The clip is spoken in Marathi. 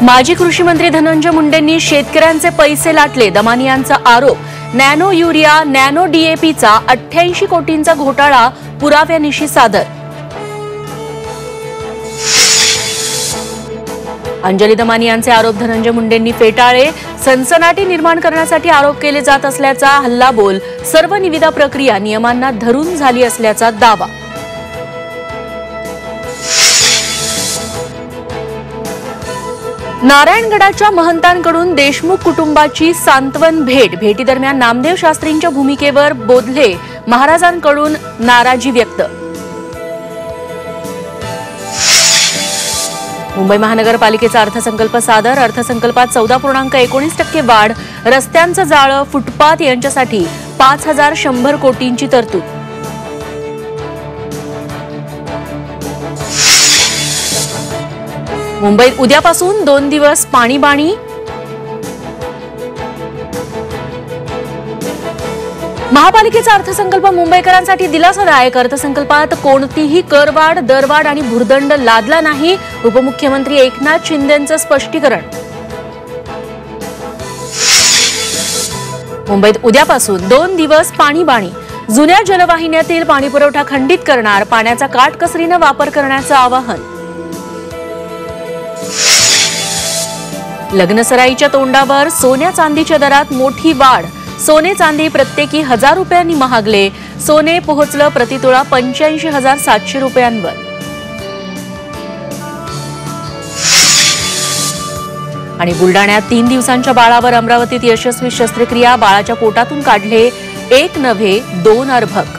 माजी कृषी मंत्री धनंजय मुंडेंनी शेतकऱ्यांचे पैसे लाटले, दमानियांचा आरोप। नॅनो युरिया, नॅनो डीएपीचा 88 कोटींचा घोटाळा पुराव्यानिशी सादर। अंजली दमानियांचे आरोप धनंजय मुंडेंनी फेटाळले। सनसनाटी निर्माण करण्यासाठी आरोप केले जात असल्याचा हल्लाबोल। सर्व निविदा प्रक्रिया नियमांना धरून झाली असल्याचा दावा। नारायणगडाच्या महंतांकडून देशमुख कुटुंबाची सांत्वन भेट। भेटीदरम्यान नामदेव शास्त्रींच्या भूमिकेवर बोधले महाराजांकडून नाराजी व्यक्त। मुंबई महानगरपालिकेचा अर्थसंकल्प सादर। अर्थसंकल्पात 14.19% वाढ। रस्त्यांचं जाळं, फुटपाथ यांच्यासाठी 5100 कोटींची तरतूद। मुंबईत उद्यापासून 2 दिवस पाणीबाणी। महापालिकेचा अर्थसंकल्प मुंबईकरांसाठी दिलासादायक। अर्थसंकल्पात कोणतीही करवाढ, दरवाढ आणि भुर्दंड लादला नाही। उपमुख्यमंत्री एकनाथ शिंदेंचं स्पष्टीकरण। मुंबईत उद्यापासून 2 दिवस पाणीबाणी। जुन्या जलवाहिन्यातील पाणीपुरवठा खंडित करणार। पाण्याचा काटकसरीने वापर करण्याचं आवाहन। लग्नसराईच्या तोंडावर सोन्या चांदीच्या दरात मोठी वाढ। सोने चांदी प्रत्येकी 1000 रुपयांनी महागले। सोने पोहोचलं प्रतितोळा 85,700 रुपयांवर। आणि बुलडाण्यात 3 दिवसांच्या बाळावर अमरावतीत यशस्वी शस्त्रक्रिया। बाळाच्या पोटातून काढले 1 नव्हे 2 अर्भक।